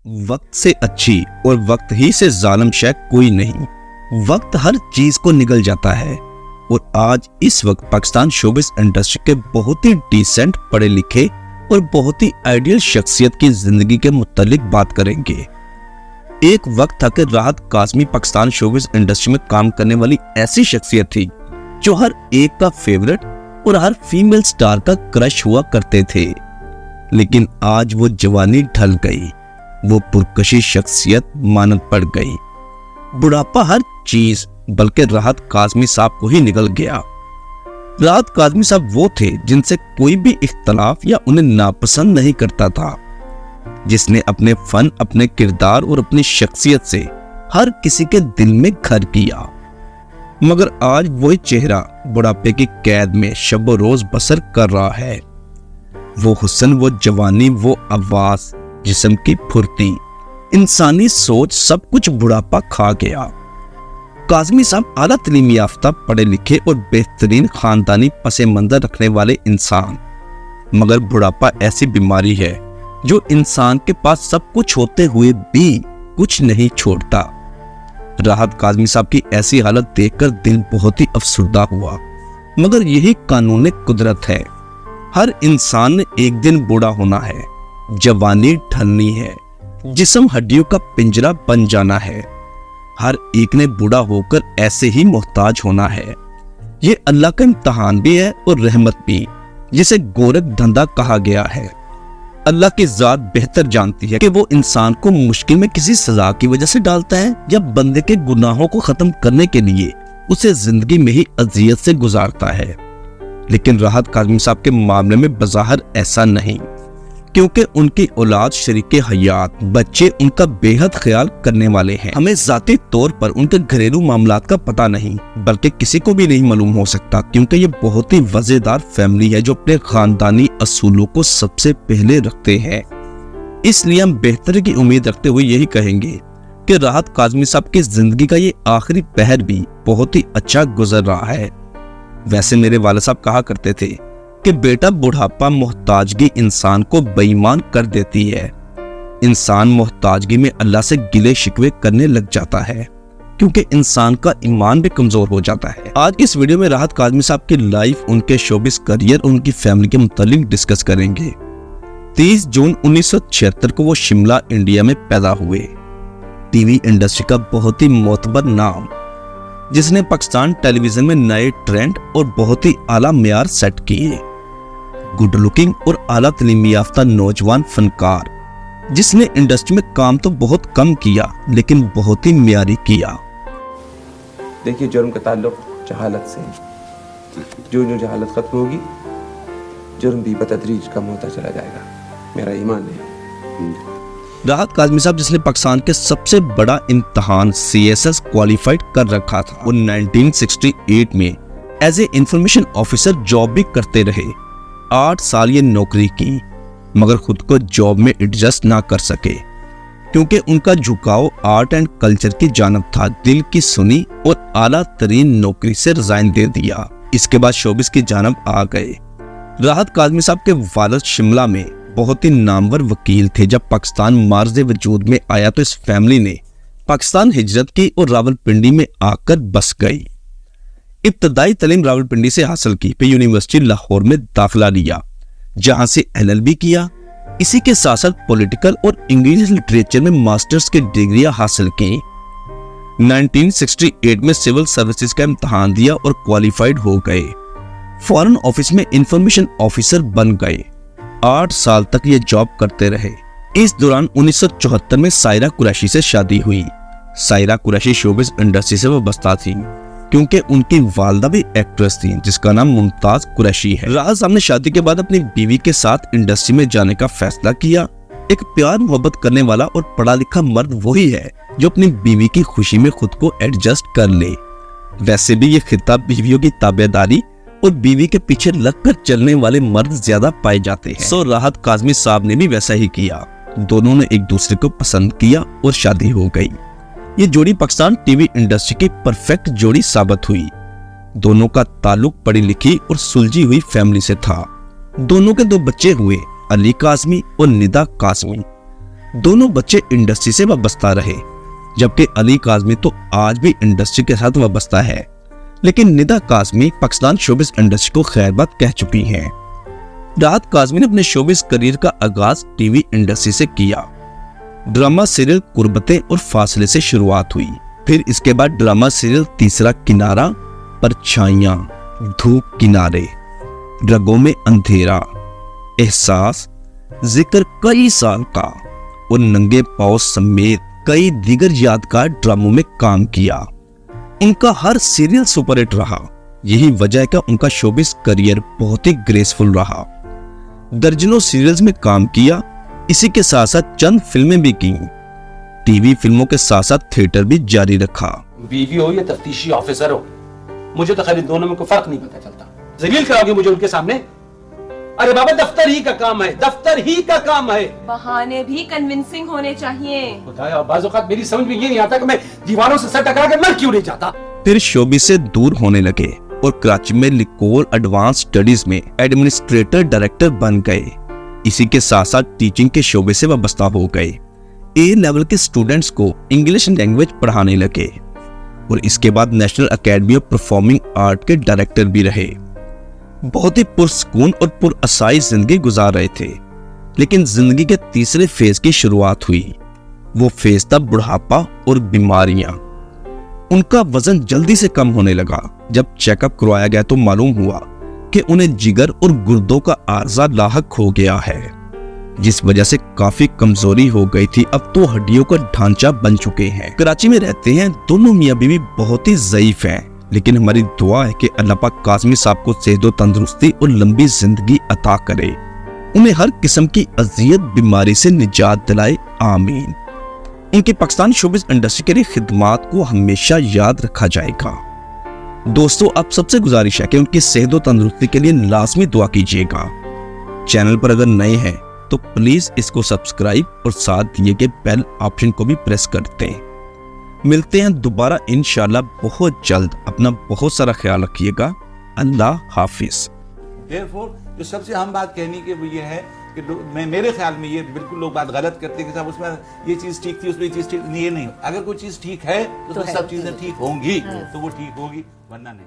वक्त से अच्छी और वक्त ही से जालिम शय कोई नहीं। वक्त हर चीज को निगल जाता है और आज इस वक्त पाकिस्तान शोबिस इंडस्ट्री के बहुत ही डिसेंट, पढ़े लिखे और बहुत ही आइडियल शख्सियत की जिंदगी के मुतालिक बात करेंगे। एक वक्त था कि राहत काज़मी पाकिस्तान शोबिस इंडस्ट्री में काम करने वाली ऐसी शख्सियत थी जो हर एक का फेवरेट और हर फीमेल स्टार का क्रश हुआ करते थे। लेकिन आज वो जवानी ढल गई, वो पुरकशी शख्सियत मानद पड़ गई। बुढ़ापा हर चीज बल्कि राहत काज़मी साहब को ही निकल गया। राहत काज़मी साहब वो थे जिनसे कोई भी इख्तलाफ या उन्हें नापसंद नहीं करता था, जिसने अपने फन, अपने किरदार और अपनी शख्सियत से हर किसी के दिल में घर किया। मगर आज वही चेहरा बुढ़ापे की कैद में शब रोज बसर कर रहा है। वो हुस्न, वो जवानी, वो आवाज, जिस्म की फुर्ती, इंसानी सोच, सब कुछ बुढ़ापा खा गया। काज़मी साहब आला तलीम याफ्ता, पढ़े लिखे और बेहतरीन खानदानी पसे मंजर रखने वाले इंसान। मगर बुढ़ापा ऐसी बीमारी है जो इंसान के पास सब कुछ होते हुए भी कुछ नहीं छोड़ता। राहत काज़मी साहब की ऐसी हालत देखकर दिल बहुत ही अफसुर्दा हुआ। मगर यही कानून कुदरत है। हर इंसान ने एक दिन बूढ़ा होना है, जवानी ढलनी है, जिस्म हड्डियों का पिंजरा बन जाना है। हर एक ने बूढ़ा होकर ऐसे ही मोहताज होना है। ये अल्लाह का इम्तहान भी है और रहमत भी, जिसे गोरख धंधा कहा गया है। अल्लाह की जात बेहतर जानती है कि वो इंसान को मुश्किल में किसी सजा की वजह से डालता है या बंदे के गुनाहों को खत्म करने के लिए उसे जिंदगी में ही अजियत से गुजारता है। लेकिन राहत काज़मी साहब के मामले में बज़ाहिर ऐसा नहीं, क्योंकि उनकी औलाद, शरीके हयात, बच्चे उनका बेहद ख्याल करने वाले हैं। हमें ज़ाती तौर पर उनके घरेलू मामलात का पता नहीं, बल्कि किसी को भी नहीं मालूम हो सकता, क्योंकि ये बहुत ही वज़ेदार फैमिली है जो अपने खानदानी असूलों को सबसे पहले रखते हैं। इसलिए हम बेहतर की उम्मीद रखते हुए यही कहेंगे कि राहत काज़मी साहब की जिंदगी का ये आखिरी पहर भी बहुत ही अच्छा गुजर रहा है। वैसे मेरे वालिद साहब कहा करते थे कि बेटा, बुढ़ापा मोहताजगी इंसान को बेईमान कर देती है। इंसान मोहताजगी में अल्लाह से गिले शिकवे करने लग जाता है, क्योंकि इंसान का ईमान भी कमजोर हो जाता है। आज इस वीडियो में राहत काज़मी साहब की लाइफ, उनके शोबिस करियर और उनकी फैमिली के मुतालिक डिस्कस करेंगे। 30 जून 1976 को वो शिमला, इंडिया में पैदा हुए। टीवी इंडस्ट्री का बहुत ही मोतबर नाम, जिसने पाकिस्तान टेलीविजन में नए ट्रेंड और बहुत ही आला मेयार सेट किए। गुड लुकिंग और आला तलीमी याफ्ता नौजवान फनकार, जिसने इंडस्ट्री में काम तो बहुत कम किया लेकिन बहुत ही म्यारी किया। देखिए, जुर्म का ताल्लुक जहालत से है। जो जहालत खत्म होगी, जुर्म भी बतदरीज कम होता चला जाएगा, मेरा ईमान है। राहत काज़मी साहब, जिसने पाकिस्तान के सबसे बड़ा इम्तहान CSS क्वालिफाइड कर रखा था, वो 1968 में as a information officer job भी करते रहे। 8 साल ये नौकरी की, मगर खुद को जॉब में एडजस्ट ना कर सके, क्योंकि उनका झुकाव आर्ट एंड कल्चर की जानब था। दिल की सुनी और आला तरीन नौकरी से रिजाइन दे दिया। इसके बाद शोबिस की जानब आ गए। राहत काज़मी साहब के वालिद शिमला में बहुत ही नामवर वकील थे। जब पाकिस्तान मार्ज़े वजूद में आया तो इस फैमिली ने पाकिस्तान हिजरत की और रावलपिंडी में आकर बस गई। इब्तदाई तालीम रावलपिंडी से हासिल की, फिर यूनिवर्सिटी लाहौर में दाखिला लिया, जहां से LLB किया। इसी के साथ साथ पॉलिटिकल और इंग्लिश लिटरेचर में मास्टर्स की डिग्रियां हासिल की। 1968 में सिविल सर्विसेज का इम्तहान दिया और क्वालिफाइड हो गए। फॉरेन ऑफिस में इंफॉर्मेशन ऑफिसर बन गए। 8 साल तक ये जॉब करते रहे। इस दौरान 1974 में सायरा कुरैशी से शादी हुई। सायरा कुरैशी शोबिस इंडस्ट्री से वाबस्ता थी, क्योंकि उनकी वालदा भी एक्ट्रेस थी, जिसका नाम मुमताज कुरैशी है। राहत साहब ने शादी के बाद अपनी बीवी के साथ इंडस्ट्री में जाने का फैसला किया। एक प्यार मोहब्बत करने वाला और पढ़ा लिखा मर्द वही है जो अपनी बीवी की खुशी में खुद को एडजस्ट कर ले। वैसे भी ये खिताब बीवियों की ताबेदारी और बीवी के पीछे लगकर चलने वाले मर्द ज्यादा पाए जाते हैं। सो राहत काज़मी साहब ने भी वैसा ही किया। दोनों ने एक दूसरे को पसंद किया और शादी हो गई। ये जोड़ी पाकिस्तान टीवी इंडस्ट्री की परफेक्ट जोड़ी साबित हुई। दोनों का ताल्लुक पढ़ी लिखी और सुलझी हुई फैमिली से था। दोनों के 2 बच्चे हुए, अली काज़मी और निदा काज़मी। दोनों बच्चे इंडस्ट्री से वाबस्ता रहे, जबकि अली काज़मी तो आज भी इंडस्ट्री के साथ वाबस्ता है। लेकिन निदा काज़मी पाकिस्तान शोबिस इंडस्ट्री को खैरबाद कह चुकी हैं। राहत काज़मी ने अपने शोबिस करियर का आगाज टीवी इंडस्ट्री से किया। ड्रामा सीरियल कुर्बतें और फासले से शुरुआत हुई। फिर इसके बाद ड्रामा सीरियल तीसरा किनारा, परछाइयां, धूप किनारे, रगों में अंधेरा, एहसास, जिक्र कई साल का और नंगे पाँव समेत कई दीगर यादगार ड्रामों में काम किया। उनका हर सीरियल सुपरहिट रहा। यही वजह है कि उनका शोबिस करियर बहुत ही ग्रेसफुल रहा। दर्जनों सीरियल्स में काम किया। इसी के साथ साथ चंद फिल्में भी की। टीवी फिल्मों के साथ साथ थिएटर भी जारी रखा। बीवी हो या तफ्तीशी ऑफिसर हो, मुझे तो खैर इन दोनों में कोई फर्क नहीं पता चलता। जलील कराओगे मुझे उनके सामने? अरे बाबा, दफ्तर ही का काम है, दफ्तर ही का काम है। बहाने भी कन्विंसिंग होने चाहिए। खुदाया, बाज़ औक़ात मेरी समझ में ये नहीं आता कि मैं दीवारों से सर टकरा के मर क्यों नहीं जाता। फिर शोबिस से दूर होने लगे और कराची में लिकोल एडवांस स्टडीज में एडमिनिस्ट्रेटर डायरेक्टर बन गए। इसी के साथ साथ टीचिंग के शोबे से वाबस्ता हो गए। ए लेवल के स्टूडेंट्स को इंग्लिश लैंग्वेज पढ़ाने लगे और इसके बाद national academy of performing art के डायरेक्टर भी रहे। बहुत ही पुरसकून और पुरअसाई जिंदगी गुजार रहे थे। लेकिन जिंदगी के तीसरे फेज की शुरुआत हुई। वो फेज था बुढ़ापा और बीमारियां। उनका वजन जल्दी से कम होने लगा। जब चेकअप करवाया गया तो मालूम हुआ कि उन्हें जिगर और गुर्दों का आर्जा लाहक हो गया है, जिस वजह से काफी कमजोरी हो गई थी। अब तो हड्डियों का ढांचा बन चुके हैं। कराची में रहते हैं। दोनों मियां बीवी बहुत ही ज़ईफ हैं, लेकिन हमारी दुआ है कि अल्लाह पाक काज़मी साहब को सेहत व तंदुरुस्ती और लंबी जिंदगी अता करे। उन्हें हर किस्म की अजियत बीमारी से निजात दिलाए, आमीन। इनकी पाकिस्तान शोबिस इंडस्ट्री के लिए खिदमात को हमेशा याद रखा जाएगा। दोस्तों, आप सबसे गुजारिश है कि उनकी सेहत व तंदुरुस्ती के लिए लाजमी दुआ कीजिएगा। चैनल पर अगर नए हैं तो प्लीज इसको सब्सक्राइब और साथ दिए गए बेल ऑप्शन को भी प्रेस कर दें। मिलते हैं दोबारा इंशाल्लाह बहुत जल्द। अपना बहुत सारा ख्याल रखिएगा। अल्लाह हाफिज। Therefore, जो सबसे अहम बात कहनी कि वो ये है कि मेरे ख्याल में ये बिल्कुल लोग बात गलत करते हैं कि साहब उसमें ये चीज ठीक थी, उसमें ये चीज ठीक नहीं। ये नहीं, अगर कोई चीज ठीक है तो सब चीजें ठीक होंगी, तो वो ठीक होगी, वरना नहीं।